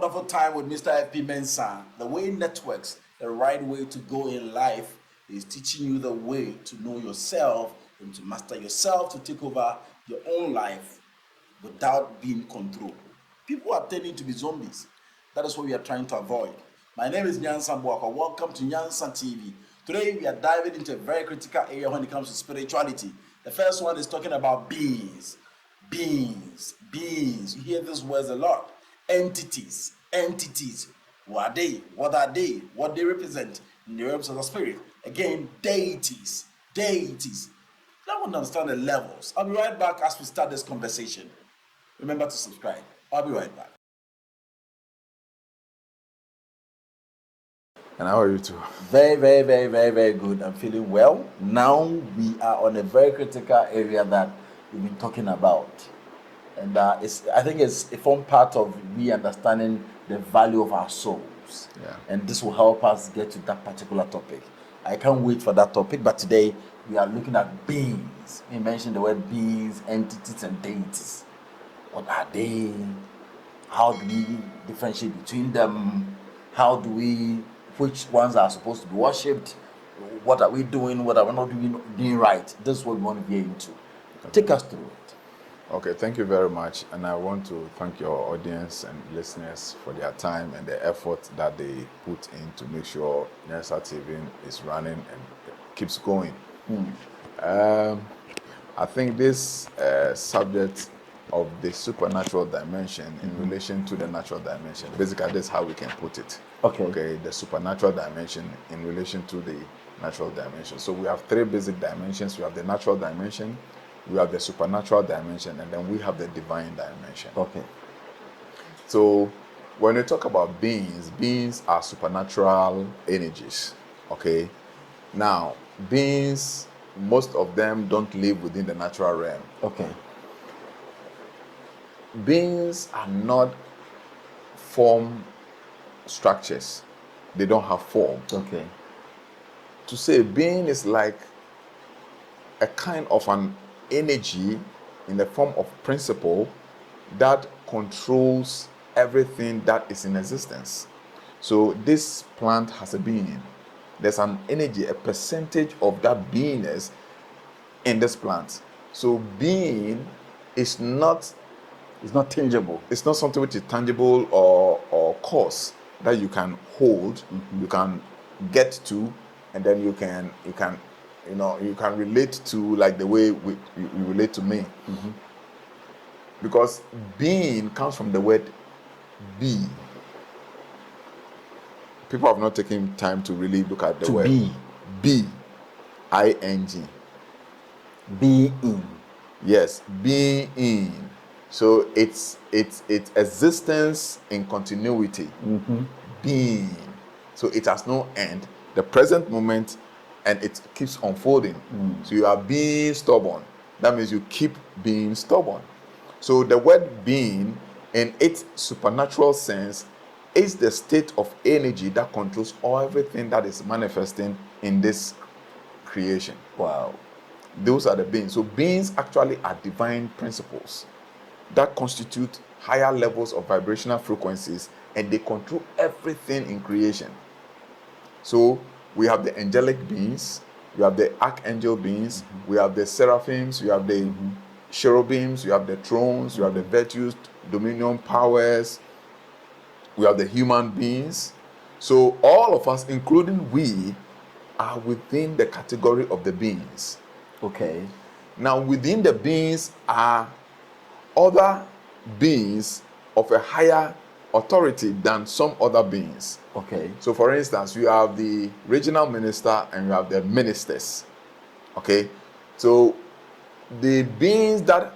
wonderful time with Mr. FP Mensa. The way networks, the right way to go in life is teaching you the way to know yourself and to master yourself, to take over your own life without being controlled. People are tending to be zombies. That is what we are trying to avoid. My name is Nyansa Boakwa. Welcome to Nyansa TV. Today we are diving into a very critical area when it comes to spirituality. The first one is talking about beings. Beings. You hear these words a lot. Entities. Who are they? What are they? What they represent in the realms of the spirit. Again, deities. I want to understand the levels. I'll be right back as we start this conversation. Remember to subscribe. I'll be right back. And how are you too? Very good. I'm feeling well. Now we are on a very critical area that we've been talking about. And I think it's a fun part of me understanding the value of our souls. Yeah. And this will help us get to that particular topic. I can't wait for that topic, but today we are looking at beings. We mentioned the word beings, entities, and deities. What are they? How do we differentiate between them? Which ones are supposed to be worshipped? What are we doing? What are we not doing right? This is what we want to get into. Take us through it. Okay, thank you very much. And I want to thank your audience and listeners for their time and the effort that they put in to make sure Nyansa TV is running and keeps going. I think this subject of the supernatural dimension in relation to the natural dimension, basically that's how we can put it. Okay, the supernatural dimension in relation to the natural dimension. So we have three basic dimensions. We have the natural dimension, we have the supernatural dimension, and then we have the divine dimension. Okay. So when we talk about beings are supernatural energies. Okay. Now, beings, most of them don't live within the natural realm. Okay. Beings are not form structures. They don't have form. Okay. To say being is like a kind of an energy in the form of principle that controls everything that is in existence. So this plant has a being. There's an energy, a percentage of that beingness in this plant. So being is not, it's not tangible. It's not something which is tangible or cause that you can hold, you can get to, and then you can relate to, like the way you relate to me. Because being comes from the word be. People have not taken time to really look at the word be. I-N-G. Being. Yes, being. So it's existence in continuity. Being. So it has no end. The present moment, and it keeps unfolding. So you are being stubborn. That means you keep being stubborn. So the word being, in its supernatural sense, is the state of energy that controls everything that is manifesting in this creation. Wow. Those are the beings. So beings actually are divine principles that constitute higher levels of vibrational frequencies, and they control everything in creation. So we have the angelic beings, we have the archangel beings, we have the seraphims, we have the cherubims, we have the thrones, we have the virtues, dominion, powers, we have the human beings. So all of us, including we, are within the category of the beings. Okay. Now within the beings are other beings of a higher authority than some other beings. Okay. So for instance, you have the regional minister and you have the ministers. Okay. So the beings that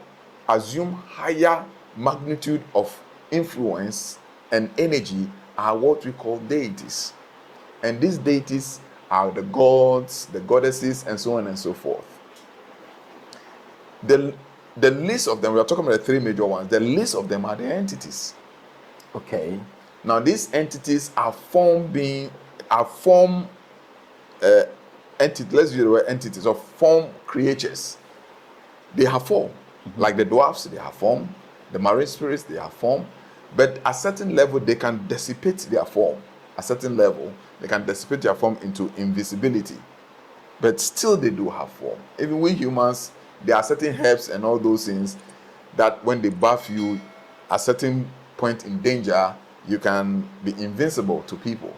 assume higher magnitude of influence and energy are what we call deities. And these deities are the gods, the goddesses, and so on and so forth. The list of them, we are talking about the three major ones. The list of them are the entities. Okay. Now these entities are entities. Let's use the word entities, or form creatures. They have form. Like the dwarfs, they have form. The marine spirits, they have form. But at certain level, they can dissipate their form. At certain level, they can dissipate their form into invisibility. But still, they do have form. Even we humans, there are certain herbs and all those things that when they buff you, at certain point in danger, you can be invincible to people.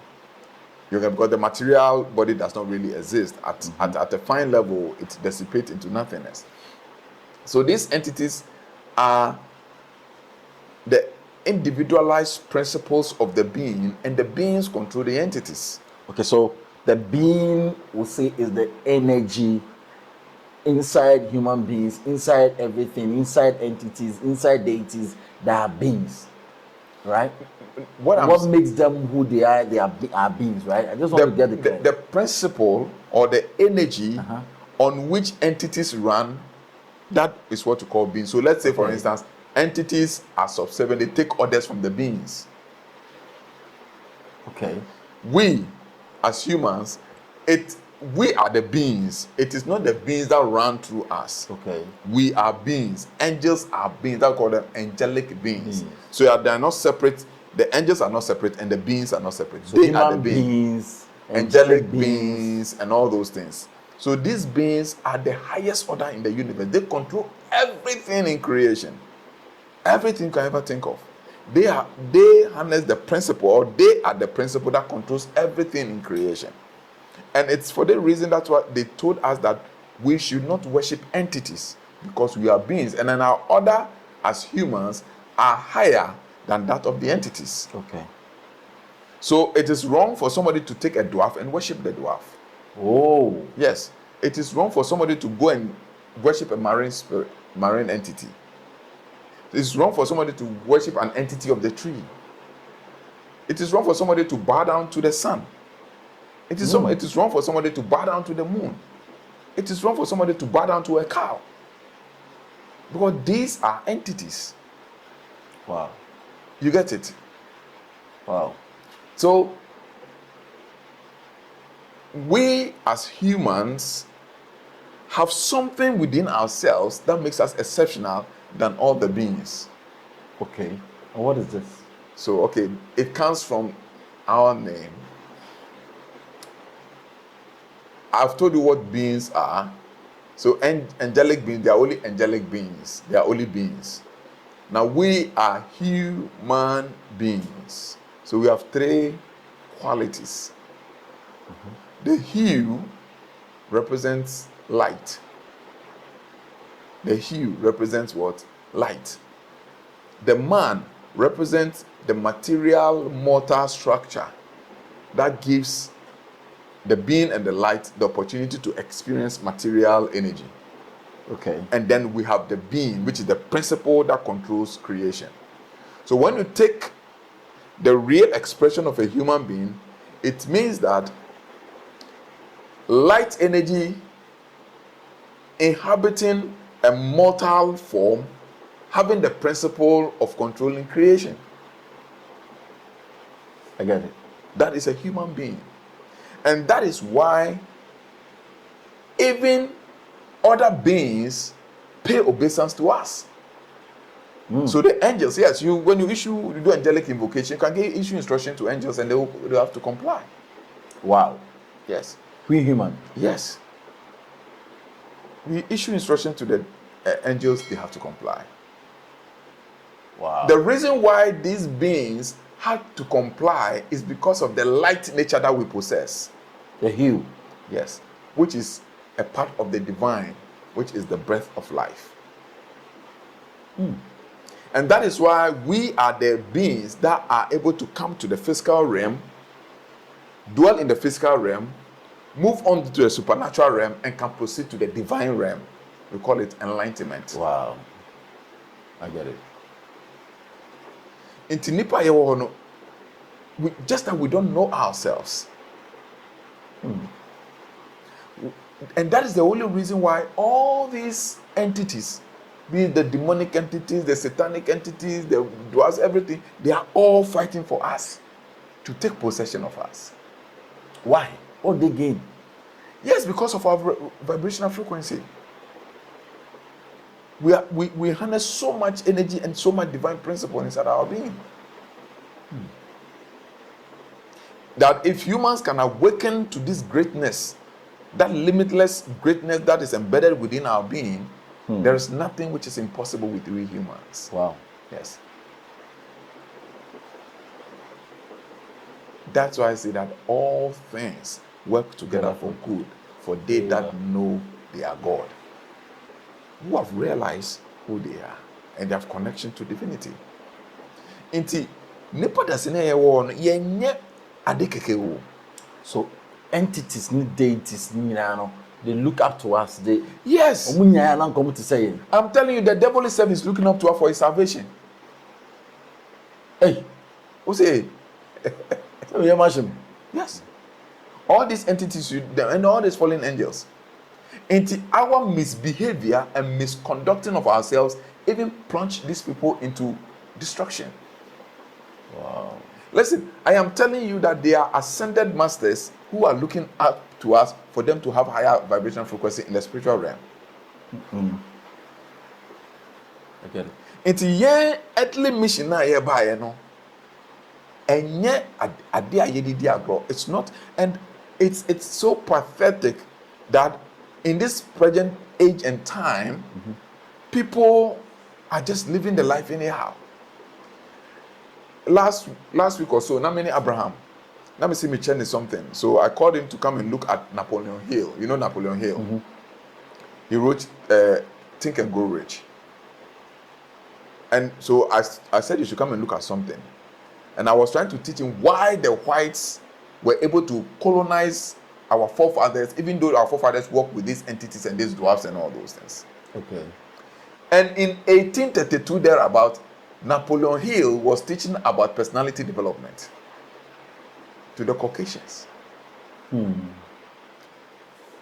Because the material body does not really exist. At a fine level, it dissipates into nothingness. So these entities are the individualized principles of the being, and the beings control the entities. Okay, so the being, we say, is the energy inside human beings, inside everything, inside entities, inside deities. They are beings, right? What makes them who they are? They are beings, right? I just want to get the principle or the energy on which entities run. That is what you call beings. So let's say, for instance, entities are subservient. They take orders from the beings. Okay. We, as humans, we are the beings. It is not the beings that run through us. Okay. We are beings. Angels are beings. That we call them angelic beings. So they are not separate. The angels are not separate, and the beings are not separate. So they are the beings, angelic beings, and all those things. So these beings are the highest order in the universe. They control everything in creation. Everything you can ever think of. They harness the principle, or they are the principle that controls everything in creation. And it's for the reason that's why they told us that we should not worship entities, because we are beings, and then our order as humans are higher than that of the entities. Okay. So it is wrong for somebody to take a dwarf and worship the dwarf. Oh. Yes. It is wrong for somebody to go and worship a marine spirit, marine entity. It is wrong for somebody to worship an entity of the tree. It is wrong for somebody to bow down to the sun. It is wrong for somebody to bow down to the moon. It is wrong for somebody to bow down to a cow. Because these are entities. Wow. You get it? Wow. So, we as humans have something within ourselves that makes us exceptional than all the beings. Okay. And what is this? So, okay, it comes from our name. I've told you what beings are. So, angelic beings, they are only angelic beings. They are only beings. Now, we are human beings. So, we have three qualities. The hue represents light. The hue represents what? Light. The man represents the material mortal structure that gives the being and the light the opportunity to experience material energy. Okay. And then we have the being, which is the principle that controls creation. So when you take the real expression of a human being, it means that light energy inhabiting a mortal form, having the principle of controlling creation. I get it. That is a human being. And that is why even other beings pay obeisance to us. So the angels, yes, when you do angelic invocation, you can issue instruction to angels and they have to comply. Wow. Yes. We human. Yes. We issue instruction to the angels, they have to comply. Wow. The reason why these beings had to comply is because of the light nature that we possess. The hue. Yes. Which is a part of the divine, which is the breath of life. And that is why we are the beings that are able to come to the physical realm, dwell in the physical realm, move on to the supernatural realm, and can proceed to the divine realm. We call it enlightenment. Wow. I get it. Just that we don't know ourselves. And that is the only reason why all these entities, be it the demonic entities, the satanic entities, the dwarves, everything, they are all fighting for us to take possession of us. Why? What they gain? Yes, because of our vibrational frequency. We harness so much energy and so much divine principle inside our being. That if humans can awaken to this greatness, that limitless greatness that is embedded within our being, there is nothing which is impossible with we humans. Wow. Yes. That's why I say that all things work together for good for they that know their God, who have realized who they are and they have connection to divinity. Inti nipa dasene ye wo no yenye ade keke wo. So entities ni deities ni no, they look up to us. They Yes. omunya na nkomo to say. I'm telling you, the devil itself is looking up to us for his salvation. Hey, Who say? so you imagine. Yes. All these entities and all these fallen angels. Into our misbehavior and misconducting of ourselves even plunge these people into destruction. Wow. Listen, I am telling you that they are ascended masters who are looking up to us for them to have higher vibration frequency in the spiritual realm. I get it. Into ye earthly mission na ye by no. And yet it's not, and it's so pathetic that in this present age and time, people are just living the life anyhow. Last week or so, not many Abraham. Let me see me change something. So I called him to come and look at Napoleon Hill. You know Napoleon Hill? He wrote Think and Grow Rich. And so I said you should come and look at something. And I was trying to teach him why the whites were able to colonize our forefathers, even though our forefathers worked with these entities and these dwarfs and all those things. Okay. And in 1832, thereabout, Napoleon Hill was teaching about personality development to the Caucasians.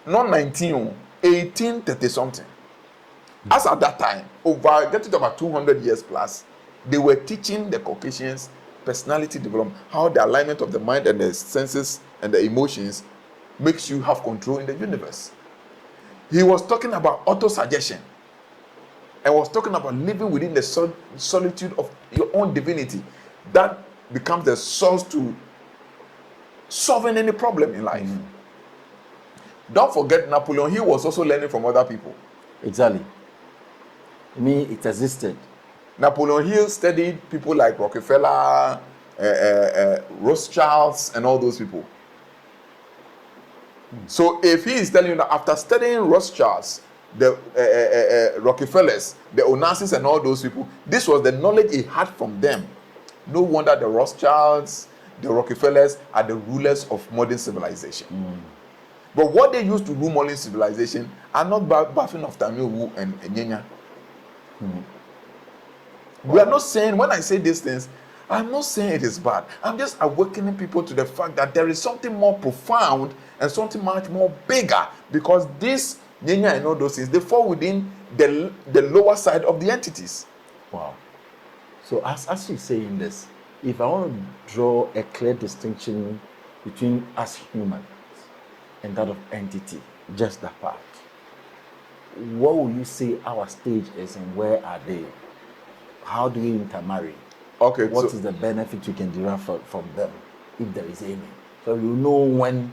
Not 1830 something. As at that time, getting to about 200 years plus, they were teaching the Caucasians personality development, how the alignment of the mind and the senses and the emotions makes you have control in the universe. He was talking about auto-suggestion and was talking about living within the solitude of your own divinity. That becomes the source to solving any problem in life. Don't forget, Napoleon Hill was also learning from other people. Exactly. I mean, it existed. Napoleon Hill studied people like Rockefeller, Rothschilds, and all those people. So if he is telling you that after studying Rothschilds, the Rockefellers, the Onassis, and all those people, this was the knowledge he had from them. No wonder the Rothschilds, the Rockefellers are the rulers of modern civilization. But what they used to rule modern civilization are not Buffing of Tamil Wu and Nyenya. We are not saying, when I say these things, I'm not saying it is bad. I'm just awakening people to the fact that there is something more profound and something much more bigger, because this Nyenya and all those things, they fall within the lower side of the entities. Wow. So as you're saying this, if I want to draw a clear distinction between us humans and that of entity, just that part, what will you say our stage is and where are they? How do we intermarry? Okay. What is the benefit we can derive from them, if there is any? So you know when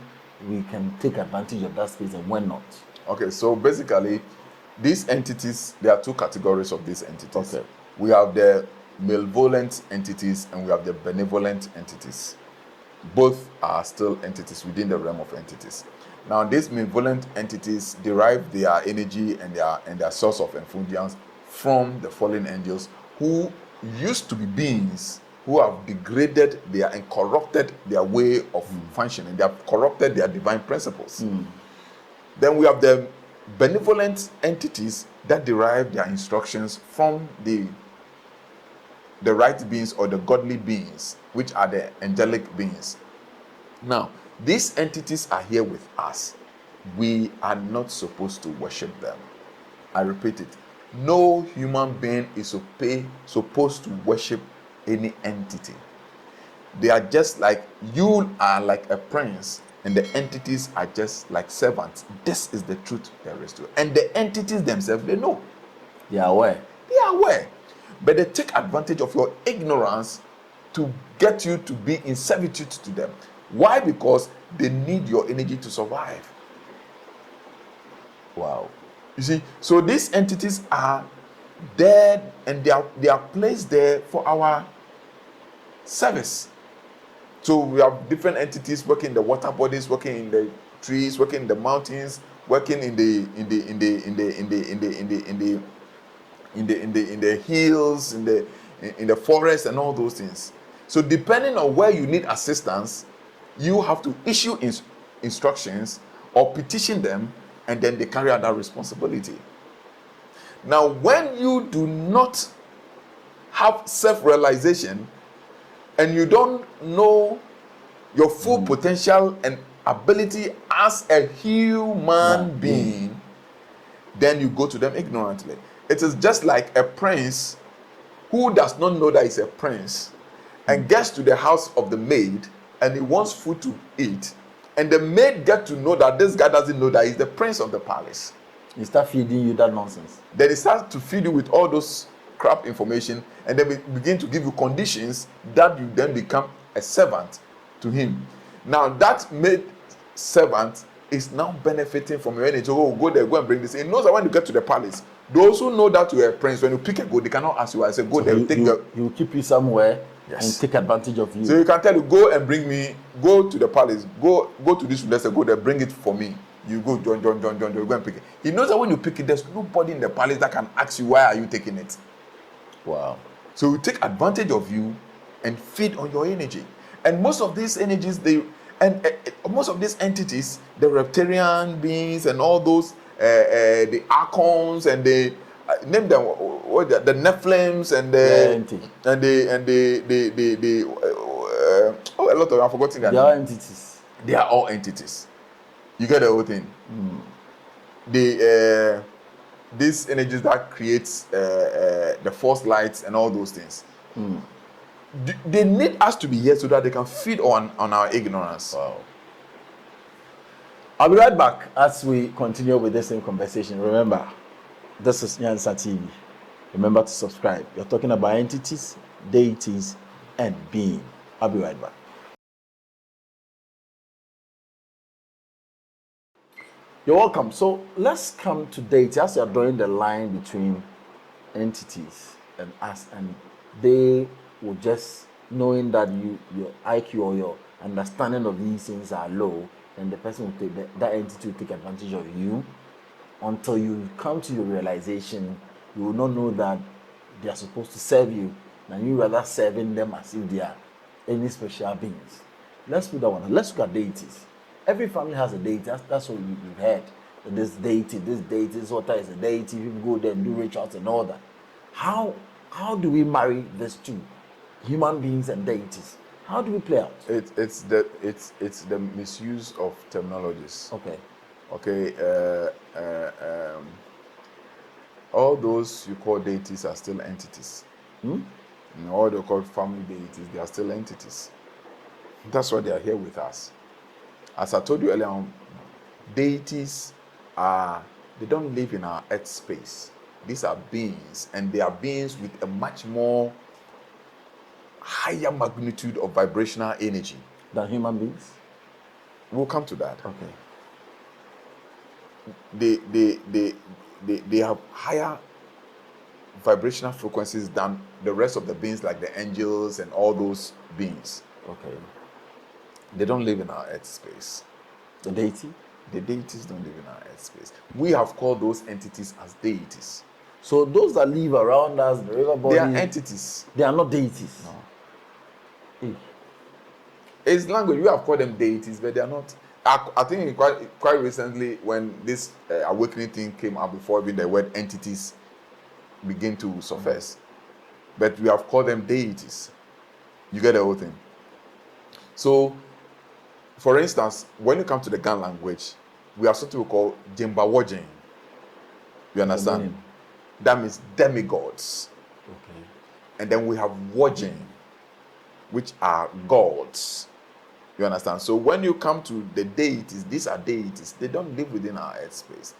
we can take advantage of that space and when not. Okay, so basically, these entities, there are two categories of these entities. Okay. We have the malevolent entities and we have the benevolent entities. Both are still entities within the realm of entities. Now, these malevolent entities derive their energy and their source of effulgence from the fallen angels, who used to be beings who have degraded and corrupted their way of functioning. They have corrupted their divine principles. Then we have the benevolent entities that derive their instructions from the right beings or the godly beings, which are the angelic beings. Now, these entities are here with us. We are not supposed to worship them. I repeat it. No human being is supposed to worship any entity. They are just like, you are like a prince, and the entities are just like servants. This is the truth there is to it. And the entities themselves, they know. They are aware. They are aware. But they take advantage of your ignorance to get you to be in servitude to them. Why? Because they need your energy to survive. Wow. You see, so these entities are there, and they are placed there for our service. So we have different entities working in the water bodies, working in the trees, working in the mountains, working in the hills, in the forest, and all those things. So depending on where you need assistance, you have to issue instructions or petition them, and then they carry out that responsibility. Now, when you do not have self-realization and you don't know your full potential and ability as a human being, then you go to them ignorantly. It is just like a prince who does not know that he's a prince and gets to the house of the maid and he wants food to eat, and the maid gets to know that this guy doesn't know that he's the prince of the palace. He start feeding you that nonsense. Then he starts to feed you with all those crap information, and then begin to give you conditions that you then become a servant to him. Now that maid servant is now benefiting from your energy. Oh, go there, go and bring this. He knows that when you get to the palace, those who know that you're a prince, when you pick a goat, they cannot ask you. I say, go there, take the. He will keep you somewhere, Yes, and take advantage of you. So you can tell you, go and bring me, go to the palace, go to this room, let's say, go there, bring it for me. You go, John, go and pick it. He knows that when you pick it, there's nobody in the palace that can ask you, why are you taking it? Wow. So we take advantage of you and feed on your energy. And most of these energies, most of these entities, the reptilian beings and all those, the archons and the name them, the Nephilims and a lot of, I've forgotten that. They are entities. They are all entities. You get the whole thing. These energies that creates the false lights and all those things. They need us to be here so that they can feed on our ignorance. Wow. I'll be right back as we continue with this same conversation. Remember, this is Nyansa TV. Remember to subscribe. You're talking about entities, deities, and being. I'll be right back. You're welcome. So let's come to deities. As you're drawing the line between entities and us, and they will just knowing that your IQ or your understanding of these things are low, and the person will take that entity will take advantage of you until you come to your realization. You will not know that they are supposed to serve you, and you rather serving them as if they are any special beings. Let's put that one. Let's look at deities. Every family has a deity. That's what you've heard. This deity, this water is a deity. People go there and do rituals and all that. How do we marry these two, human beings and deities? How do we play out? It's the misuse of terminologies. Okay. All those you call deities are still entities. All they call family deities, they are still entities. That's why they are here with us. As I told you earlier on, deities they don't live in our earth space. These are beings, and they are beings with a much more higher magnitude of vibrational energy than human beings. We'll come to that. Okay. They have higher vibrational frequencies than the rest of the beings, like the angels and all those beings. Okay. They don't live in our earth space. The deity? The deities don't live in our earth space. We have called those entities as deities. So those that live around us, the river body, they are entities. They are not deities. No. It's language. We have called them deities, but they are not. I think quite recently, when this awakening thing came up, before even the word entities begin to surface, but we have called them deities. You get the whole thing. So, for instance, when you come to the Gan language, we have something we call Jemba. You understand? That means demigods. Okay. And then we have Wajin, which are gods. You understand? So when you come to the deities, these are deities. They don't live within our earth space.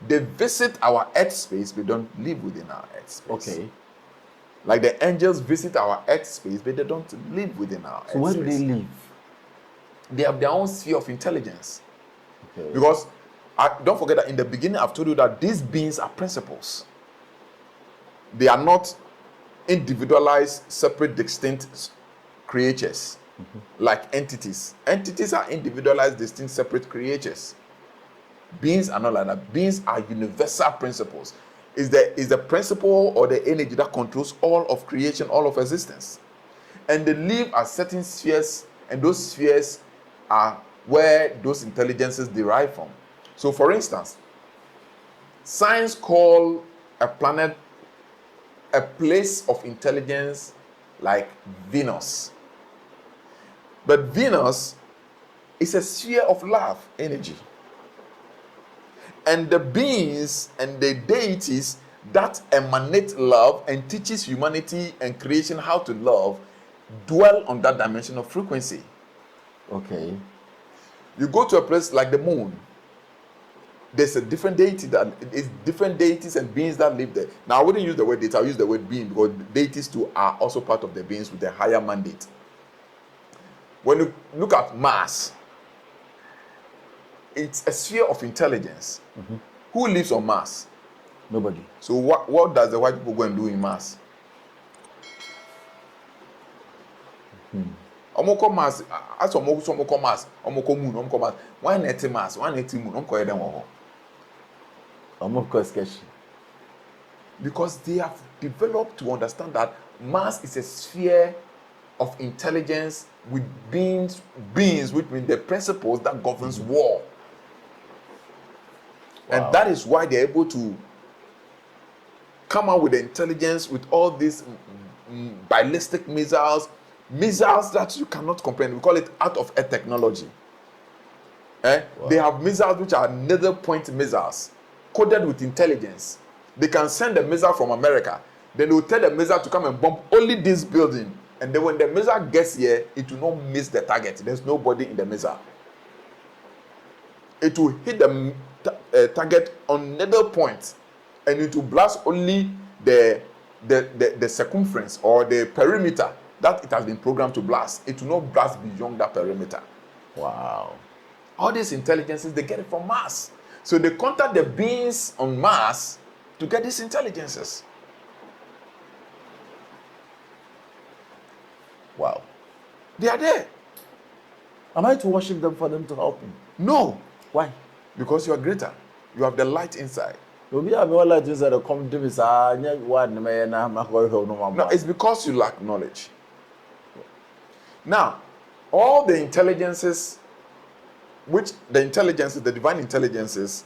They visit our earth space, but don't live within our earth space. Okay. Like the angels visit our earth space, but they don't live within our So earth where space. do they live? They have their own sphere of intelligence. Okay. Because don't forget that in the beginning I've told you that these beings are principles. They are not individualized, separate, distinct creatures like entities. Entities are individualized, distinct, separate creatures. Beings are not like that. Beings are universal principles. Is the principle or the energy that controls all of creation, all of existence. And they live at certain spheres, and those spheres are where those intelligences derive from. So, for instance, science call a planet a place of intelligence like Venus. But Venus is a sphere of love, energy. And the beings and the deities that emanate love and teaches humanity and creation how to love dwell on that dimension of frequency. Okay. You go to a place like the moon, there's a different deity that is different deities and beings that live there. Now I wouldn't use the word deity, I'll use the word being, because deities too are also part of the beings with a higher mandate. When you look at Mars, it's a sphere of intelligence. Who lives on Mars? Nobody. So what does the white people go and do in Mars? Omoko Mars, as omoko Mars, omoko moon, omoko Mars. Why not Mars? Why not moon? Omoko eden wo. Omoko sketchy. Because they have developed to understand that Mars is a sphere of intelligence with beings which mean the principles that governs war. Wow. And that is why they're able to come out with the intelligence with all these ballistic missiles that you cannot comprehend. We call it out of air technology. Wow. They have missiles which are needle point missiles coded with intelligence. They can send a missile from America, then they will tell the missile to come and bomb only this building, and then when the missile gets here, it will not miss the target. There's nobody in the missile. It will hit the target on needle point, and it will blast only the circumference or the perimeter that it has been programmed to blast. It will not blast beyond that perimeter. Wow. All these intelligences, they get it from Mars. So they contact the beings on Mars to get these intelligences. Wow. They are there. Am I to worship them for them to help me? No, Why? because you are greater. You have the light inside. No, No, it's because you lack knowledge. Now, all the intelligences, the divine intelligences,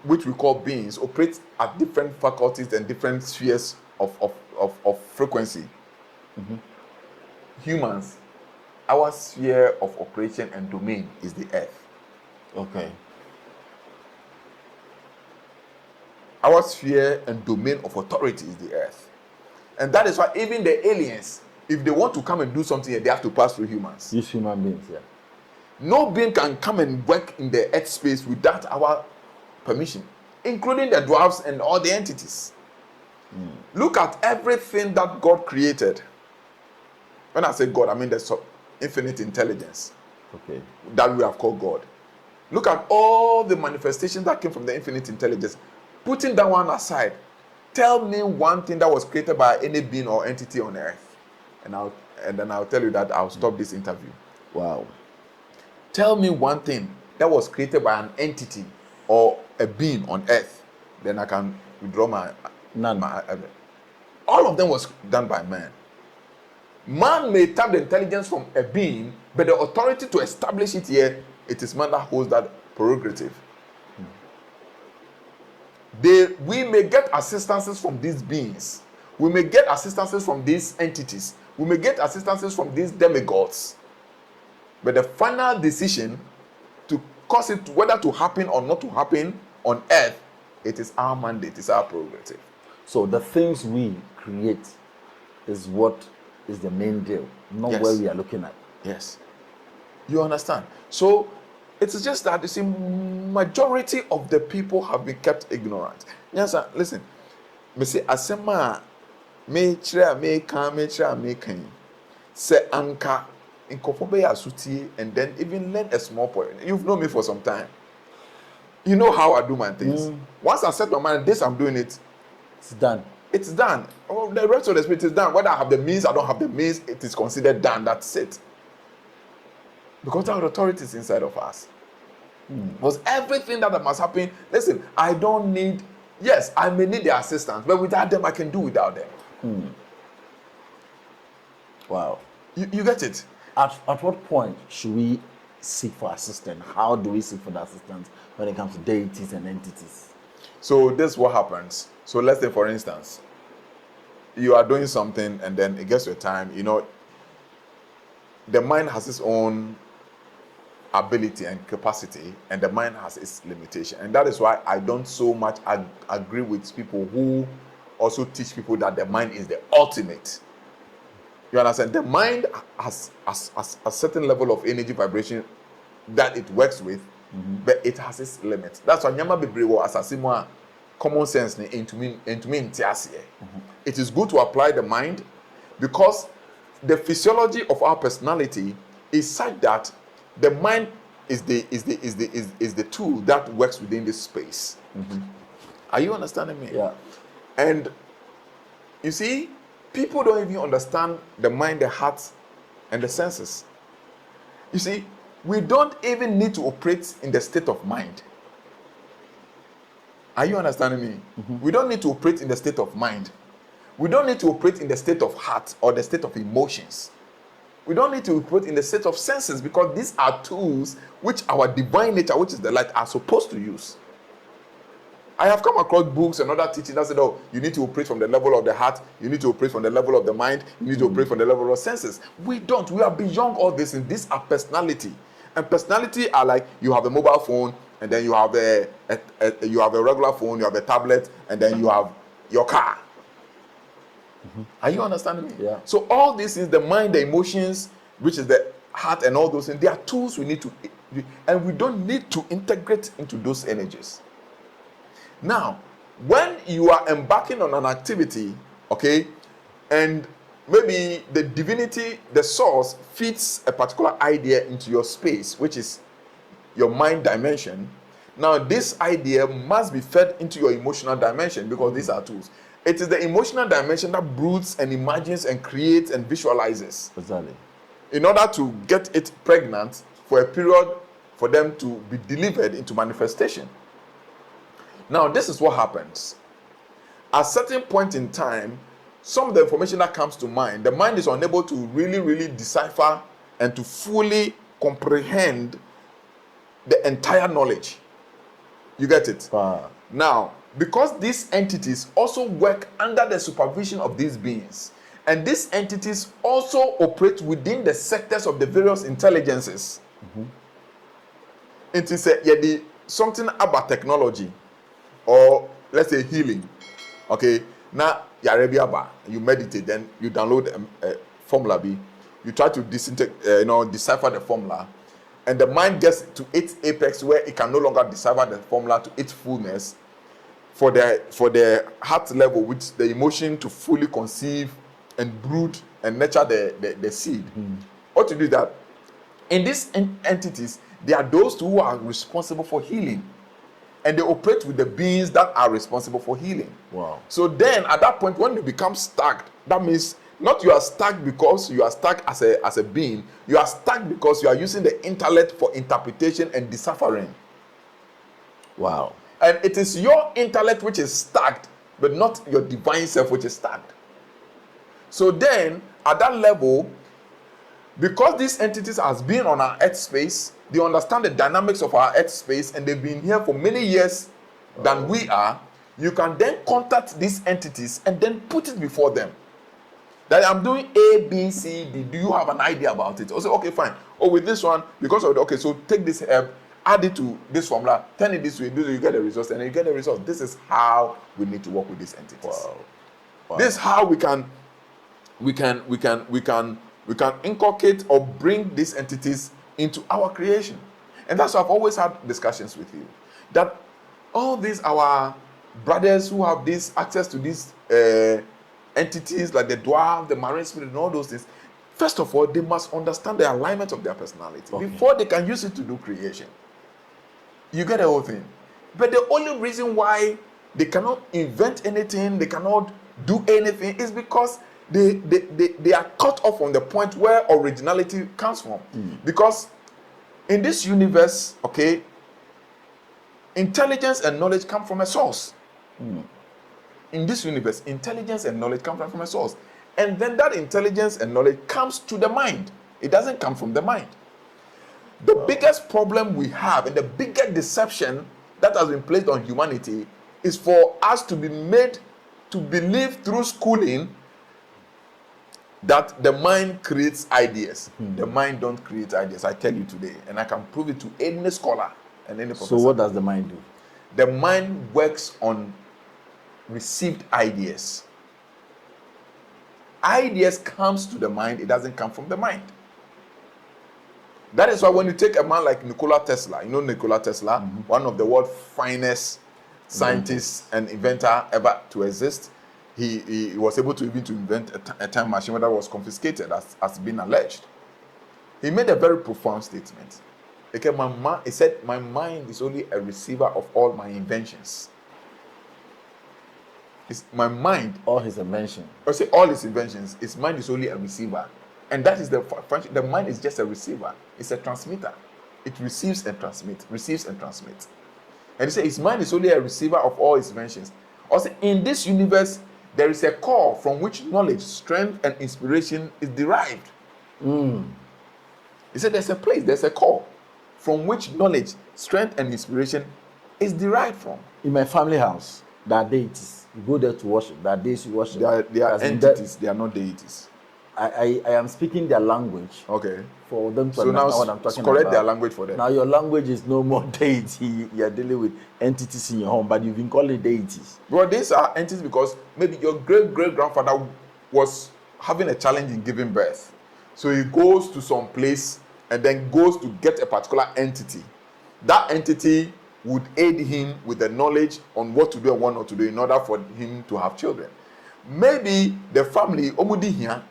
which we call beings, operate at different faculties and different spheres of frequency. Humans, our sphere of operation and domain is the earth. Okay. Our sphere and domain of authority is the earth. And that is why even the aliens, if they want to come and do something here, they have to pass through humans. These human beings, yeah. No being can come and work in the earth space without our permission, including the dwarves and all the entities. Look at everything that God created. When I say God, I mean the infinite intelligence Okay. that we have called God. Look at all the manifestations that came from the infinite intelligence. Putting that one aside, tell me one thing that was created by any being or entity on earth, and then I'll tell you that I'll stop this interview. Wow. Tell me one thing that was created by an entity or a being on earth, then I can withdraw my None. all of them was done by man. Man may tap the intelligence from a being, but the authority to establish it here, it is man that holds that prerogative. We may get assistances from these beings. We may get assistances from these entities. We may get assistances from these demigods. But the final decision to cause it whether to happen or not to happen on earth, it is our mandate, it's our prerogative. So the things we create is what is the main deal, not Yes. where we are looking at. Yes. You understand? So it is just that you see, majority of the people have been kept ignorant. Yes, sir. Listen. Me say asema me chere me kan say anka nkofo be asutie and then even learn a small point. You've known me for some time. You know how I do my things. Once I set my mind, this I'm doing it. It's done. It's done. Oh, the rest of the spirit is done. Whether I have the means, I don't have the means, it is considered done. That's it. Because our authority is inside of us. Because everything that must happen, listen, I don't need, yes, I may need their assistance, but without them, I can do without them. Wow. You get it? At what point should we seek for assistance? How do we seek for the assistance when it comes to deities and entities? So this is what happens. So let's say, for instance, you are doing something and then it gets to a time, you know, the mind has its own ability and capacity, and the mind has its limitation. And that is why I don't so much agree with people who also teach people that the mind is the ultimate. You understand? The mind has a certain level of energy vibration that it works with, but it has its limits. That's why Nyama Bebre as a common sense into me. It is good to apply the mind because the physiology of our personality is such that the mind is the tool that works within this space. Are you understanding me? Yeah. And you see, people don't even understand the mind, the heart, and the senses. You see, we don't even need to operate in the state of mind. Are you understanding me? We don't need to operate in the state of mind. We don't need to operate in the state of heart or the state of emotions. We don't need to operate in the state of senses because these are tools which our divine nature, which is the light, are supposed to use. I have come across books and other teachings that said, oh, you need to operate from the level of the heart, you need to operate from the level of the mind, you need to operate from the level of senses. We don't. We are beyond all this, and these are personality. And personality are like you have a mobile phone, and then you have a regular phone, you have a tablet, and then you have your car. Are you understanding me? Yeah. So all this is the mind, the emotions, which is the heart, and all those things. They are tools we need to, and we don't need to integrate into those energies. Now, when you are embarking on an activity, okay, and maybe the divinity, the source, feeds a particular idea into your space, which is your mind dimension. Now, this idea must be fed into your emotional dimension because these are tools. It is the emotional dimension that broods and imagines and creates and visualizes. Exactly. In order to get it pregnant for a period for them to be delivered into manifestation. Now, this is what happens. At a certain point in time, some of the information that comes to mind, the mind is unable to really decipher and to fully comprehend the entire knowledge. You get it? Wow. Now, because these entities also work under the supervision of these beings, and these entities also operate within the sectors of the various intelligences. It is something about technology, or let's say healing. Okay, now you meditate, then you download a formula B, you try to decipher the formula, and the mind gets to its apex where it can no longer decipher the formula to its fullness. For the heart level, which the emotion to fully conceive and brood and nurture the seed. What to do that? In these entities, there are those who are responsible for healing, and they operate with the beings that are responsible for healing. Wow. So then, at that point, when you become stuck, that means not you are stuck because you are stuck as a being. You are stuck because you are using the intellect for interpretation and deciphering. Wow. And it is your intellect which is stacked, but not your divine self which is stacked. So then, at that level, because these entities has been on our earth space, they understand the dynamics of our earth space, and they've been here for many years than we are. You can then contact these entities and then put it before them. That I'm doing A, B, C, D. Do you have an idea about it? I'll say, okay, fine. Oh, with this one, because of okay, so take this herb, add it to this formula, turn it this way, you get the results, and then you get the results. This is how we need to work with these entities. Wow. This is how we can inculcate or bring these entities into our creation. And that's why I've always had discussions with you. That all these our brothers who have this access to these entities like the dwarf, the marine spirit, and all those things, first of all, they must understand the alignment of their personality before they can use it to do creation. You get the whole thing. But the only reason why they cannot invent anything, they cannot do anything, is because they are cut off from the point where originality comes from. Because in this universe, okay, intelligence and knowledge come from a source. In this universe, intelligence and knowledge come from a source. And then that intelligence and knowledge comes to the mind. It doesn't come from the mind. The biggest problem we have and the biggest deception that has been placed on humanity is for us to be made to believe through schooling that the mind creates ideas. The mind don't create ideas. I tell you today, and I can prove it to any scholar and any professor. So what does the mind do? The mind works on received ideas. Ideas comes to the mind, it doesn't come from the mind. That is why when you take a man like Nikola Tesla, you know Nikola Tesla, one of the world's finest scientists and inventor ever to exist, he was able to even to invent a time machine that was confiscated as been alleged. He made a very profound statement. He said, my mind is only a receiver of all my inventions. It's my mind. All his inventions. I say all his inventions, his mind is only a receiver. And that is the function. The mind is just a receiver. It's a transmitter. It receives and transmits, receives and transmits. And he said his mind is only a receiver of all his inventions. Also, in this universe, there is a core from which knowledge, strength, and inspiration is derived. He said there's a place, there's a core from which knowledge, strength, and inspiration is derived from. In my family house, there are deities. You go there to worship. There are deities you worship. They are entities. They are not deities. I am speaking their language. Okay. For them to So understand now what I'm talking correct about. their language for them. Now your language is no more deity. You are dealing with entities in your home, but you've been calling it deities. Well, these are entities because maybe your great-great-grandfather was having a challenge in giving birth. So he goes to some place and then goes to get a particular entity. That entity would aid him with the knowledge on what to do and what not to do in order for him to have children. Maybe the family, Omudi here,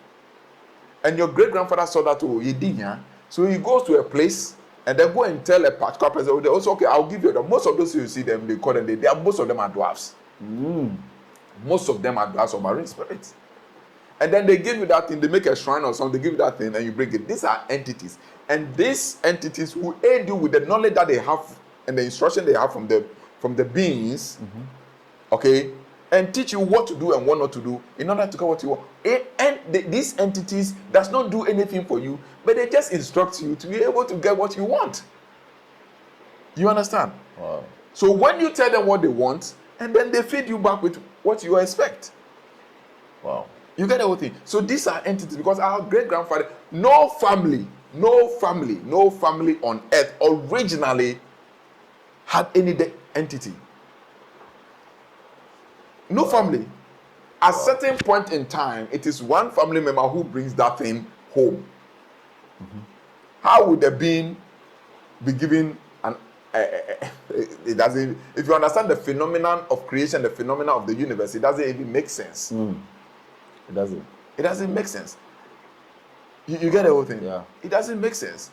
and your great-grandfather saw that, oh, he did here. So he goes to a place and then go and tell a particular person, they also, okay, I'll give you the most of those you see them, they call them, most of them are dwarfs. Most of them are dwarfs or marine spirits. And then they give you that thing, they make a shrine or something, they give you that thing and you bring it. These are entities. And these entities will aid you with the knowledge that they have and the instruction they have from the beings, okay, and teach you what to do and what not to do in order to get what you want. These entities does not do anything for you, but they just instruct you to be able to get what you want. You understand? Wow. So when you tell them what they want, and then they feed you back with what you expect. Wow. You get the whole thing. So these are entities because our great-grandfather, no family on earth originally had any entity. No family. At a certain point in time, it is one family member who brings that thing home. How would a being be given an it doesn't, if you understand the phenomenon of creation, the phenomenon of the universe, it doesn't even make sense. It doesn't. It doesn't make sense. You get the whole thing? Yeah. It doesn't make sense.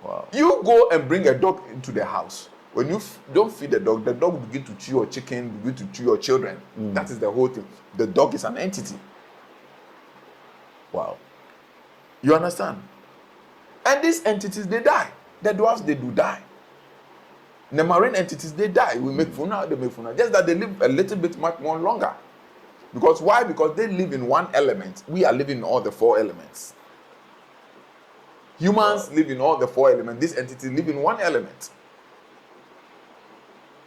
Wow. You go and bring a dog into the house. When you don't feed the dog will begin to chew your chicken, begin to chew your children. That is the whole thing. The dog is an entity. Wow. You understand? And these entities, they die. The dwarfs, they do die. The marine entities, they die. We make funeral, they make funeral. Just that they live a little bit much more longer. Because why? Because they live in one element. We are living in all the four elements. Humans live in all the four elements. These entities live in one element.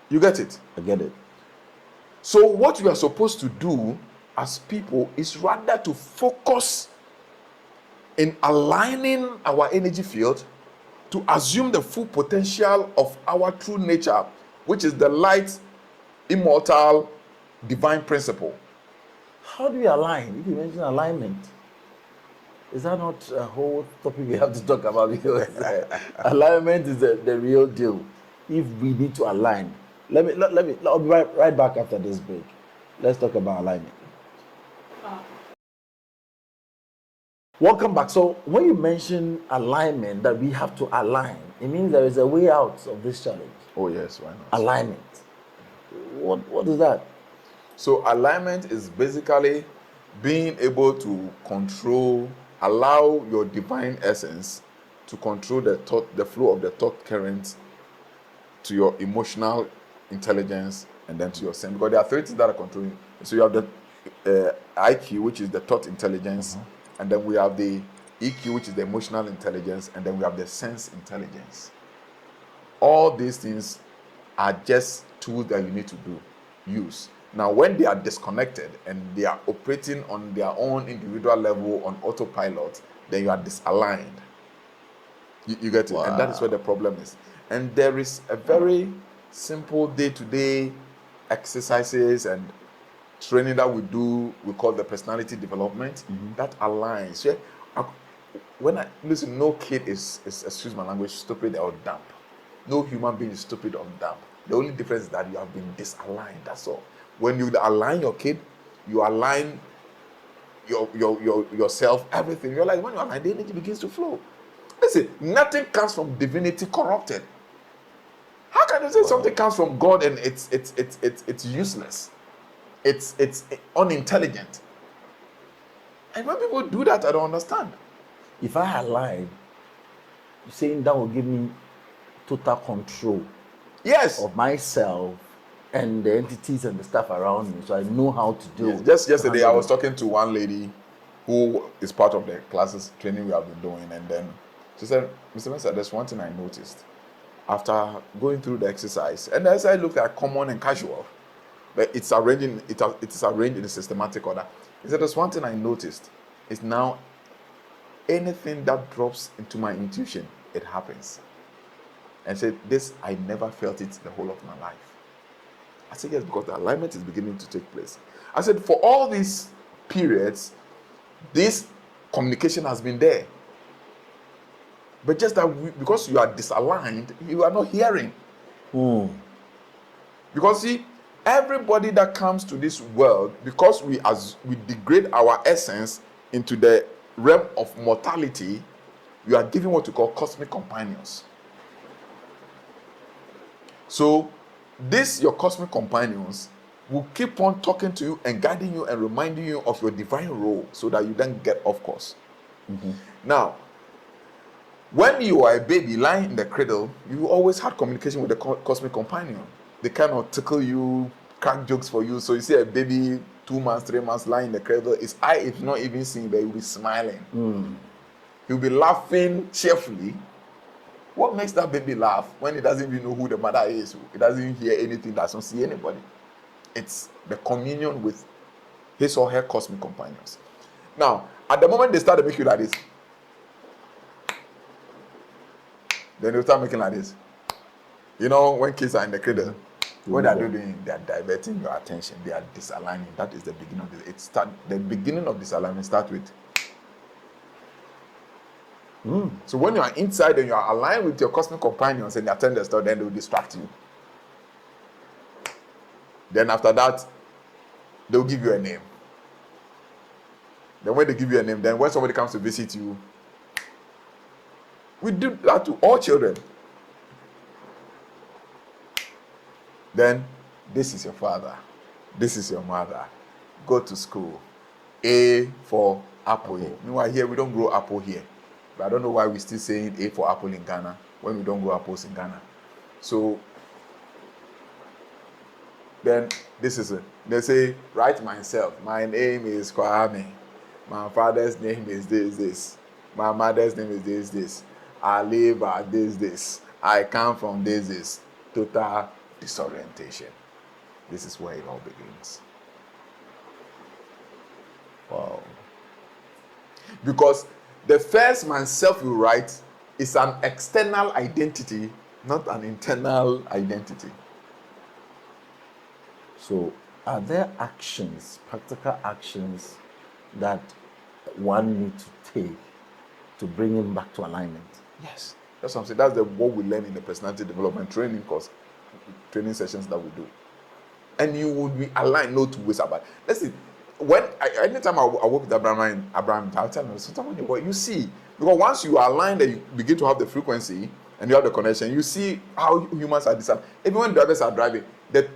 You get it? I get it. So what we are supposed to do as people is rather to focus in aligning our energy field to assume the full potential of our true nature, which is the light, immortal, divine principle. How do we align? If you mention alignment, is that not a whole topic we have to talk about? Because alignment is the real deal. If we need to align, I'll be right back after this break. Let's talk about alignment. Welcome back. So when you mention alignment, that we have to align, it means there is a way out of this challenge. Oh yes, why not? Alignment. What is that? So alignment is basically being able to allow your divine essence to control the flow of the thought current to your emotional intelligence and then to your sense. Because there are three things that are controlling. So you have the IQ, which is the thought intelligence, and then we have the EQ, which is the emotional intelligence, and then we have the sense intelligence. All these things are just tools that you need to use. Now, when they are disconnected and they are operating on their own individual level on autopilot, then you are disaligned. You get it? Wow. And that is where the problem is. And there is a very simple day-to-day exercises and training that we do, we call the personality development, that aligns. Yeah? When I listen, no kid is, excuse my language, stupid or dumb. No human being is stupid or dumb. The only difference is that you have been disaligned. That's all. When you align your kid, you align yourself, everything. You're like, when you align, the energy begins to flow. Listen, nothing comes from divinity corrupted. How can you say something comes from God and it's useless? It's unintelligent. And when people do that, I don't understand. If I align, you're saying that will give me total control Yes. of myself and the entities and the stuff around me, so I know how to do it. Just yesterday, I was talking to one lady who is part of the classes training we have been doing, and then she said, Mr. Mensa, there's one thing I noticed after going through the exercise, and as I looked at common and casual, but it's arranged in a systematic order. He said, there's one thing I noticed is now anything that drops into my intuition, it happens. And said, this, I never felt it the whole of my life. I said, yes, because the alignment is beginning to take place. I said, for all these periods, this communication has been there. But just that because you are disaligned, you are not hearing. Because see, everybody that comes to this world, because we degrade our essence into the realm of mortality, you are given what you call cosmic companions. So your cosmic companions will keep on talking to you and guiding you and reminding you of your divine role so that you don't get off course. Now, when you are a baby lying in the cradle, you always had communication with the cosmic companion. They kind of tickle you, crack jokes for you. So you see a baby 2 months, 3 months lying in the cradle, his eye is not even seeing, but he'll be smiling. He'll be laughing cheerfully. What makes that baby laugh when he doesn't even know who the mother is? He doesn't hear anything, doesn't see anybody. It's the communion with his or her cosmic companions. Now, at the moment they start to make you like this, then they'll start making like this. You know, when kids are in the cradle, what are they doing? They are diverting your attention. They are disaligning. That is the beginning of it. The beginning of disalignment starts with. So when you are inside and you are aligned with your cosmic companions and they attend the stuff, then they will distract you. Then after that, they'll give you a name. Then when they give you a name, then when somebody comes to visit you, we do that to all children. Then, this is your father. This is your mother. Go to school. A for apple. Meanwhile, here we don't grow apple here. But I don't know why we're still saying A for apple in Ghana when we don't grow apples in Ghana. So, then this is it. They say, write myself. My name is Kwame. My father's name is this. My mother's name is this. I live at this. I come from this. Total disorientation. This is where it all begins. Wow. Because the first myself you write is an external identity, not an internal identity. So, are there actions, practical actions, that one needs to take to bring him back to alignment? Yes. That's what I'm saying. That's what we learn in the personality development training course, training sessions that we do. And you would be aligned, no two ways about it. Listen, anytime I work with Abraham, I'll tell him, sometimes what you see, because once you align that you begin to have the frequency and you have the connection, you see how humans are designed. Even when drivers are driving, the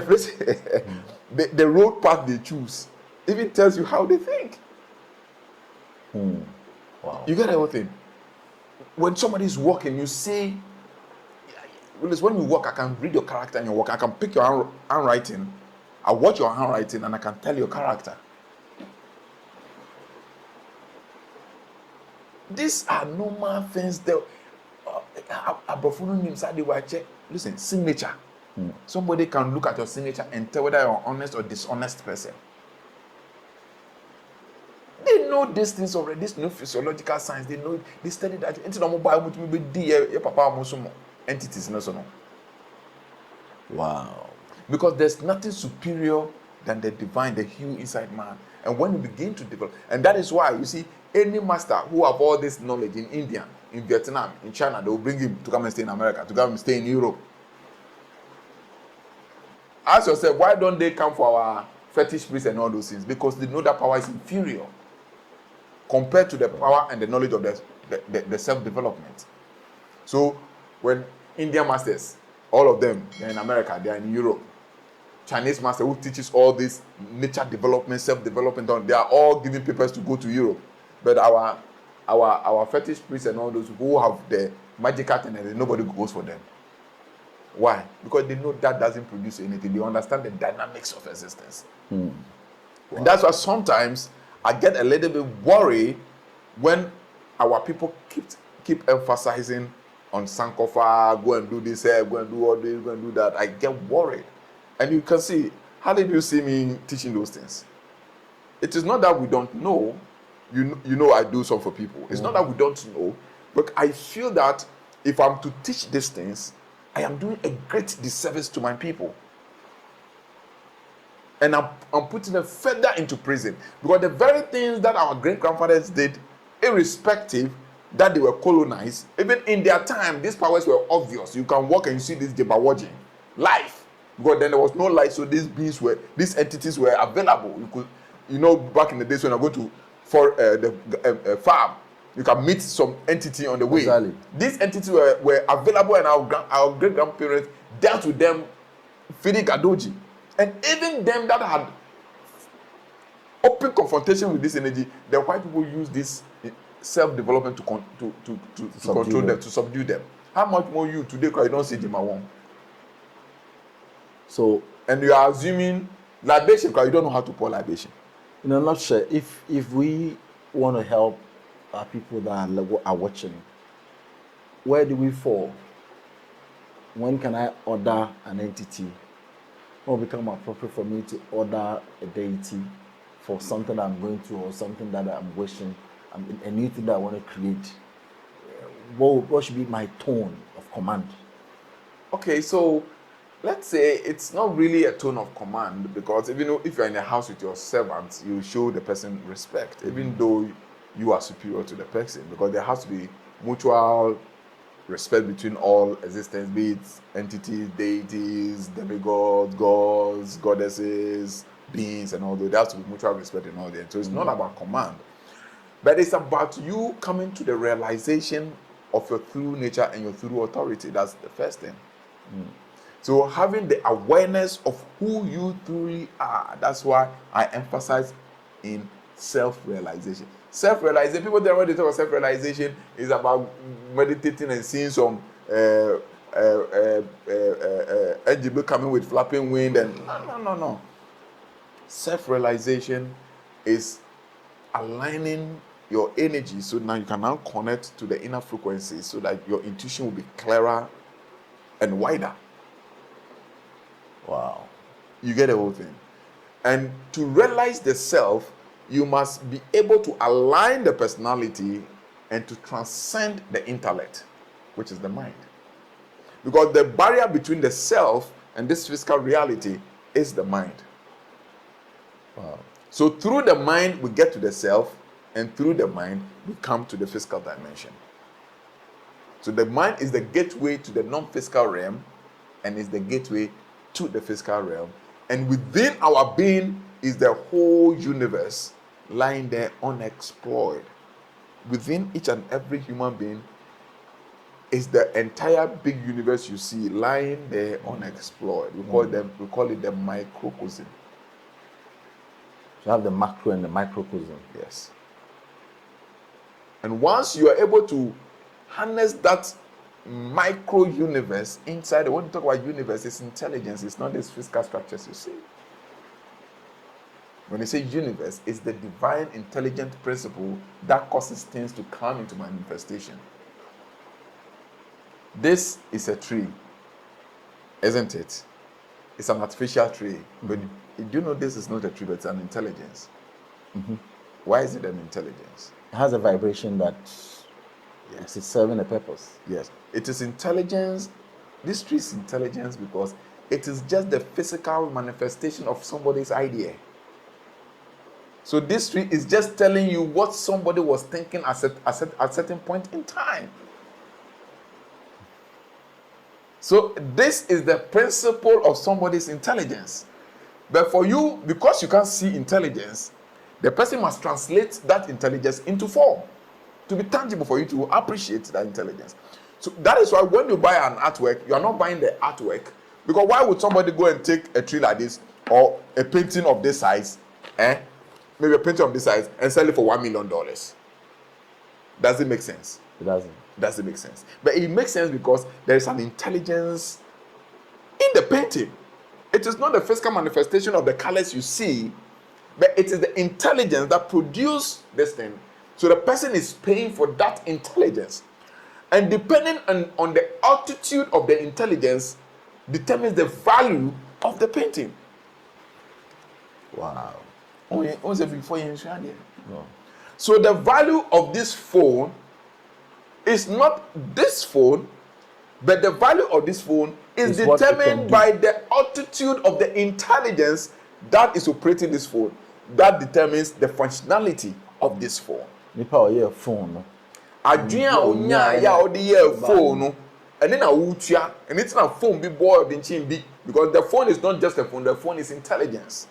place, the road path they choose, even tells you how they think. Wow. You get the whole thing. When somebody is walking, you see. When you walk, I can read your character and your walk. I can pick your handwriting. I watch your handwriting and I can tell your character. These are normal things that listen, signature. Somebody can look at your signature and tell whether you're an honest or dishonest person. They know these things already, this new physiological science. They know, they study that. Entities. Wow. Because there's nothing superior than the divine, the hue inside man. And when you begin to develop, and that is why you see any master who have all this knowledge in India, in Vietnam, in China, they will bring him to come and stay in America, to come and stay in Europe. Ask yourself, why don't they come for our fetish priests and all those things? Because they know that power is inferior compared to the power and the knowledge of the self-development. So when Indian masters, all of them, they're in America, they're in Europe. Chinese master who teaches all this nature development, self-development, they are all giving papers to go to Europe. But our fetish priests and all those who have the magical thing, and nobody goes for them. Why? Because they know that doesn't produce anything. They understand the dynamics of existence. Wow. And that's why sometimes I get a little bit worried when our people keep emphasizing on Sankofa, go and do this here, go and do all this, go and do that. I get worried. And you can see, how did you see me teaching those things? It is not that we don't know. You know I do some for people. It's not that we don't know, but I feel that if I'm to teach these things, I am doing a great disservice to my people. And I'm putting them further into prison. Because the very things that our great-grandfathers did, irrespective that they were colonized, even in their time, these powers were obvious. You can walk and you see this Jebawaji life. Because then there was no light, so these entities were available. Back in the days when I go to the farm, you can meet some entity on the way. Exactly. These entities were available, and our great grandparents dealt with them, feeding Kadoji. And even them that had open confrontation with this energy, the white people use this self-development to control them, to subdue them. How much more you today, because you don't see Jimawong? So, and you are assuming libation because you don't know how to pour libation. in a nutshell, if we want to help our people that are watching, where do we fall? When can I order an entity? What will become appropriate for me to order a deity for something that I'm going through or something that I'm wishing, a new thing that I want to create? What should be my tone of command? Okay, so let's say it's not really a tone of command, because even if you're in a house with your servants, you show the person respect, even though you are superior to the person, because there has to be mutual respect between all existence, be it entities, deities, demigods, gods, goddesses, beings, and all that. There has to be mutual respect in all that. So it's not about command, but it's about you coming to the realization of your true nature and your true authority. That's the first thing. So having the awareness of who you truly are, that's why I emphasize in self-realization. Self-realization, people there when they talk about self-realization is about meditating and seeing some NGB coming with flapping wind and no. Self-realization is aligning your energy so now you can now connect to the inner frequencies so that your intuition will be clearer and wider. Wow. You get the whole thing. And to realize the self, you must be able to align the personality and to transcend the intellect, which is the mind. Because the barrier between the self and this physical reality is the mind. Wow. So through the mind, we get to the self, and through the mind, we come to the physical dimension. So the mind is the gateway to the non-physical realm, and is the gateway to the physical realm. And within our being, is the whole universe lying there unexplored. Within each and every human being is the entire big universe you see lying there unexplored. We call it the microcosm. You have the macro and the microcosm. Yes. And once you are able to harness that micro universe inside, when you talk about universe, it's intelligence, it's not these physical structures you see. When you say universe, it's the divine intelligent principle that causes things to come into manifestation. This is a tree, isn't it? It's an artificial tree. But do you know this is not a tree, but it's an intelligence? Why is it an intelligence? It has a vibration that is serving a purpose. Yes. It is intelligence. This tree is intelligence because it is just the physical manifestation of somebody's idea. So this tree is just telling you what somebody was thinking at a certain point in time. So this is the principle of somebody's intelligence. But for you, because you can't see intelligence, the person must translate that intelligence into form to be tangible for you to appreciate that intelligence. So that is why when you buy an artwork, you are not buying the artwork. Because why would somebody go and take a tree like this or a painting of this size, maybe a painting of this size, and sell it for $1 million? Does it make sense? It doesn't. Doesn't make sense. But it makes sense because there is an intelligence in the painting. It is not the physical manifestation of the colors you see, but it is the intelligence that produces this thing. So the person is paying for that intelligence. And depending on the altitude of the intelligence determines the value of the painting. Wow. So the value of this phone is not this phone, but the value of this phone is determined by the altitude of the intelligence that is operating this phone. That determines the functionality of this phone. Phone. Adria onya ya odi phone, and then and it's not phone be bored in chimbi because the phone is not just a phone. The phone is intelligence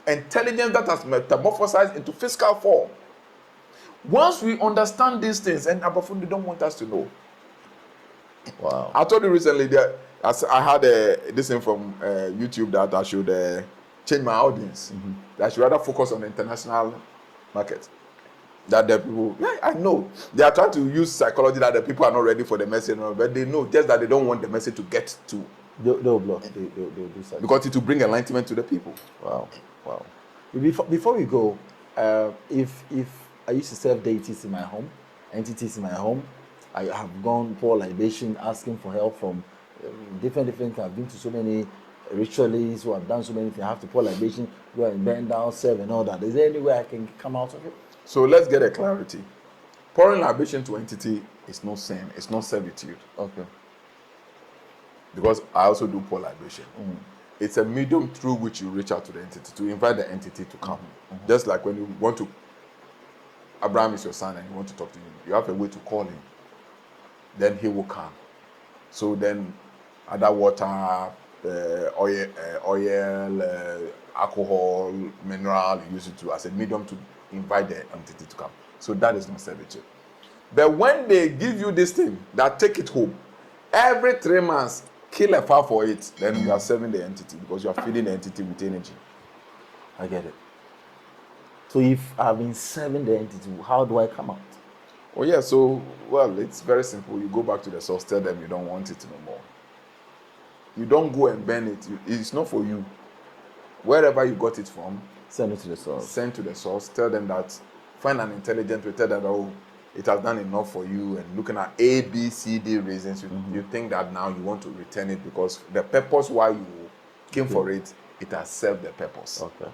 that has metamorphosized into physical form. Once we understand these things, and Abafundi don't want us to know. Wow. I told you recently that I had this thing from YouTube that I should change my audience. That I should rather focus on the international market. That the people, I know they are trying to use psychology that the people are not ready for the message, but they know just that they don't want the message to get to. They'll block. They'll do something. Because it will bring enlightenment to the people. Wow. Before we go, if I used to serve deities in my home, entities in my home, I have gone pour libation, asking for help from different things. I've been to so many ritualists who have done so many things. I have to pour libation, go and bend down, serve, and all that. Is there any way I can come out of it? So let's get a clarity. Pouring libation to entity is no sin. It's not servitude. Okay. Because I also do pour libation. It's a medium through which you reach out to the entity, to invite the entity to come. Just like when you want to, Abraham is your son and you want to talk to him, you have a way to call him. Then he will come. So then other water, oil, alcohol, mineral, you use it as a medium to invite the entity to come. So that is not servitude. But when they give you this thing, that take it home, every 3 months, kill a fowl for it, then you are serving the entity because you are feeding the entity with energy. I get it. So if I've been serving the entity, how do I come out? Oh yeah, so, well, it's very simple. You go back to the source, tell them you don't want it no more. You don't go and burn it. It's not for you. Wherever you got it from, Send it to the source. Send to the source. Tell them that, find an intelligent way, tell them that, oh, it has done enough for you, and looking at A, B, C, D reasons, you think that now you want to return it because the purpose why you came for it, it has served the purpose. Okay.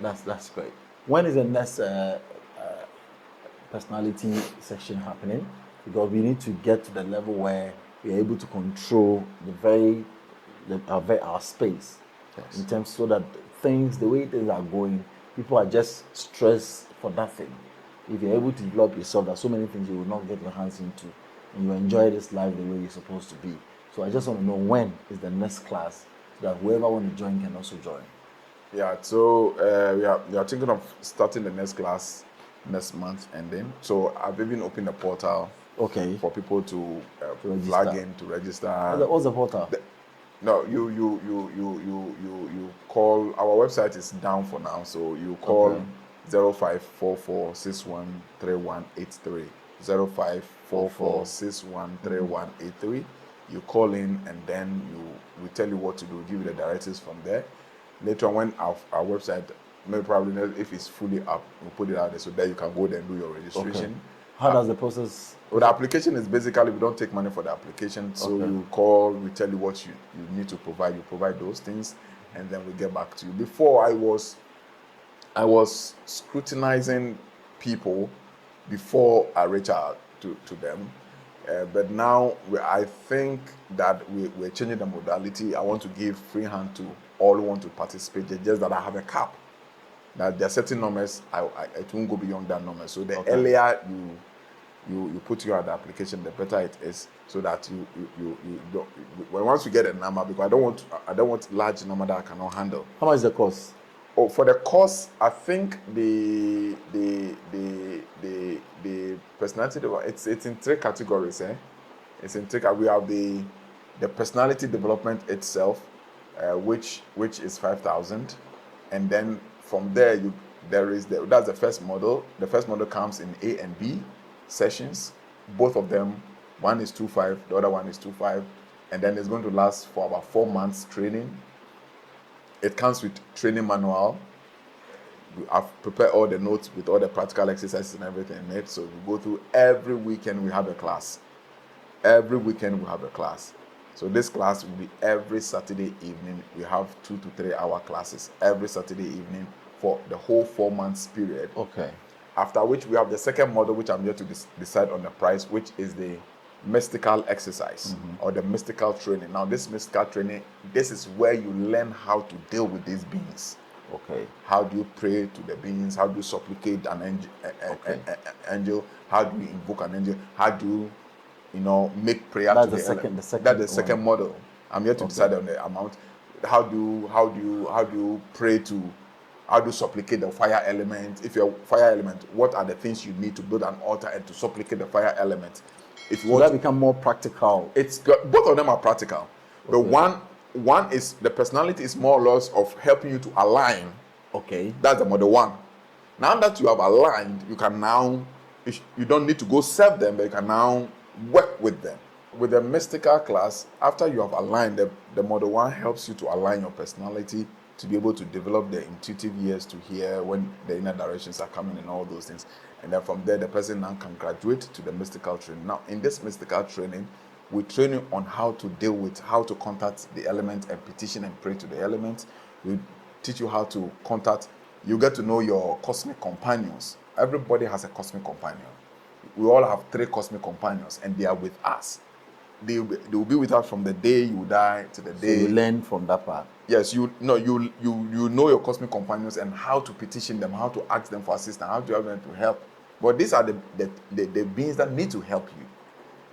That's great. When is the next personality section happening? Because we need to get to the level where we are able to control our space, Yes. in terms so that the way things are going, people are just stressed for nothing. If you're able to develop yourself, there's so many things you will not get your hands into, and you enjoy this life the way you're supposed to be. So I just want to know when is the next class, so that whoever wants to join can also join. Yeah, so we are thinking of starting the next class next month ending. So I've even opened a portal Okay. for people to register. flag in to register. What's the portal? No, you call. Our website is down for now, so you call Okay. 0544613183. 0544613183. You call in and then we tell you what to do, give you the directives from there. Later on, when our website, maybe probably if it's fully up, we'll put it out there so that you can go there and do your registration. Okay. How does the process? Well, the application is basically, we don't take money for the application. So Okay. you call, we tell you what you need to provide. You provide those things, and then we get back to you. Before I was scrutinizing people before I reach out to them. But now I think that we're changing the modality. I want to give free hand to all who want to participate. It's just that I have a cap. That there are certain numbers, it won't go beyond that number. So the earlier you put your application, the better it is, so that you don't, when once you get a number, because I don't want large number that I cannot handle. How much is the cost? Oh, for the course, I think the personality, it's in three categories. It's in three. We have the personality development itself, which is 5,000, and then from there that's the first model. The first model comes in A and B sessions. Both of them, one is 2.5, the other one is 2.5, and then it's going to last for about 4 months training. It comes with training manual. I've prepared all the notes with all the practical exercises and everything in it. So we go through every weekend. We have a class. Every weekend we have a class. So this class will be every Saturday evening. We have 2 to 3 hour classes every Saturday evening for the whole 4 months period. Okay. After which we have the second model, which I'm yet to decide on the price, which is the mystical exercise or the mystical training. Now, this mystical training, this is where you learn how to deal with these beings. Okay. How do you pray to the beings? How do you supplicate an angel? How do you invoke an angel? How do you make prayer That's to the the second. That's the second model. I'm yet to decide on the amount. How do you pray to? How do you supplicate the fire element? If you're fire element, what are the things you need to build an altar and to supplicate the fire element? If you So want that become more practical. both of them are practical. But one is the personality is more or less of helping you to align. Okay. That's the model one. Now that you have aligned, you can now, you don't need to go serve them, but you can now work with them. With the mystical class, after you have aligned, the model one helps you to align your personality to be able to develop the intuitive ears to hear when the inner directions are coming and all those things. And then from there, the person now can graduate to the mystical training. Now, in this mystical training, we train you on how to deal with, how to contact the element and petition and pray to the element. We teach you how to contact, you get to know your cosmic companions. Everybody has a cosmic companion. We all have 3 cosmic companions, and they are with us. They will be with us from the day you die to the day. So you learn from that part. Yes, you know your cosmic companions and how to petition them, how to ask them for assistance, how to help them to help. But these are the beings that need to help you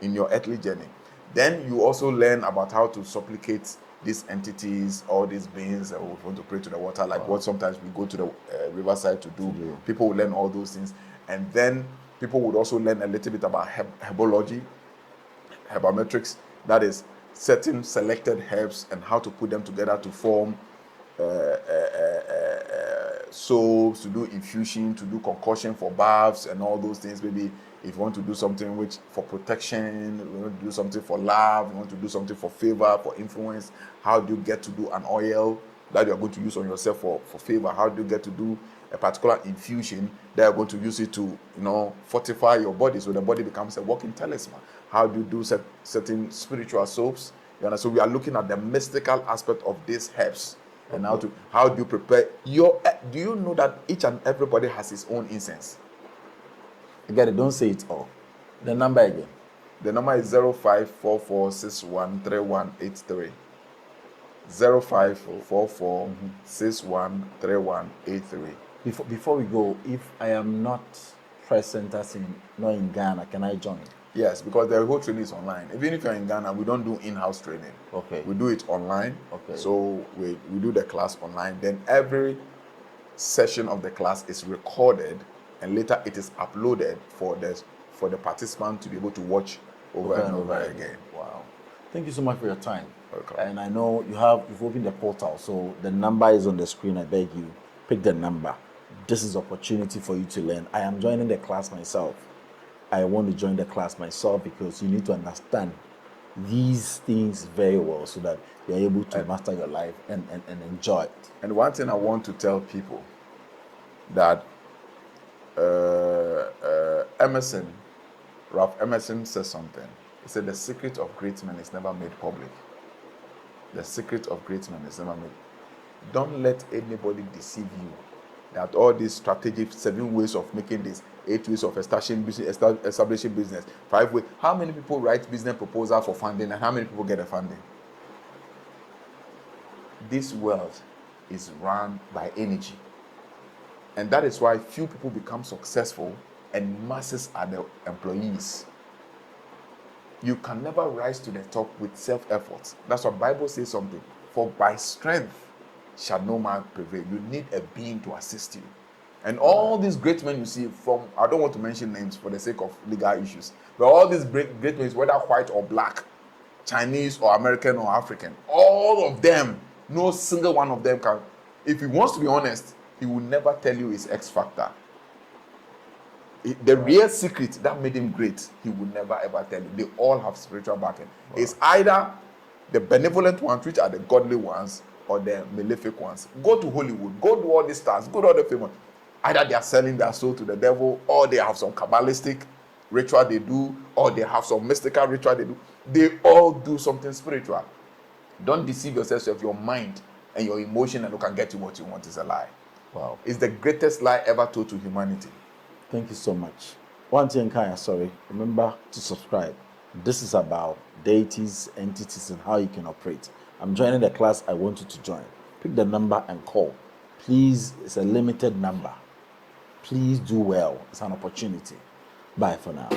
in your earthly journey. Then you also learn about how to supplicate these entities, all these beings that we want to pray to the water, like what sometimes we go to the riverside to do. People will learn all those things. And then people would also learn a little bit about herbology, herbametrics, that is certain selected herbs and how to put them together to form soaps, to do infusion, to do concoction for baths and all those things. Maybe if you want to do something which for protection, you want to do something for love, you want to do something for favor, for influence, how do you get to do an oil that you are going to use on yourself for favor? How do you get to do a particular infusion that you're going to use it to fortify your body so the body becomes a walking talisman? How do you do certain spiritual soaps? So we are looking at the mystical aspect of these herbs. And how do you prepare do you know that each and everybody has his own incense? I get it. Don't say it all. The number again. The number is 0544613183. 0544613183. Before we go, if I am not present as in not in Ghana, can I join? Yes, because the whole training is online. Even if you're in Ghana, we don't do in-house training. Okay. We do it online. Okay. So we do the class online. Then every session of the class is recorded, and later it is uploaded for the participant to be able to watch over and over again. Wow. Thank you so much for your time. Welcome. And I know you've opened the portal, so the number is on the screen. I beg you, pick the number. This is opportunity for you to learn. I am joining the class myself. I want to join the class myself because you need to understand these things very well so that you're able to master your life and enjoy it. And one thing I want to tell people that Ralph Emerson says something. He said the secret of great men is never made public. The secret of great men is never made. Don't let anybody deceive you that all these strategic 7 ways of making this, 8 ways of establishing business, 5 ways. How many people write business proposal for funding and how many people get the funding? This world is run by energy. And that is why few people become successful and masses are the employees. You can never rise to the top with self-effort. That's what the Bible says something. For by strength shall no man prevail. You need a being to assist you. And all these great men you see from, I don't want to mention names for the sake of legal issues, but all these great men, whether white or black, Chinese or American or African, all of them, no single one of them can, if he wants to be honest, he will never tell you his X factor. The real secret that made him great, he will never ever tell you. They all have spiritual backing. Wow. It's either the benevolent ones, which are the godly ones, or the malefic ones. Go to Hollywood, go to all these stars, go to all the famous. Either they are selling their soul to the devil, or they have some Kabbalistic ritual they do, or they have some mystical ritual they do. They all do something spiritual. Don't deceive yourself with your mind and your emotion and you can get you what you want is a lie. Wow. It's the greatest lie ever told to humanity. Thank you so much. One thing, Kaya, sorry. Remember to subscribe. This is about deities, entities, and how you can operate. I'm joining the class. I want you to join. Pick the number and call. Please, it's a limited number. Please do well. It's an opportunity. Bye for now.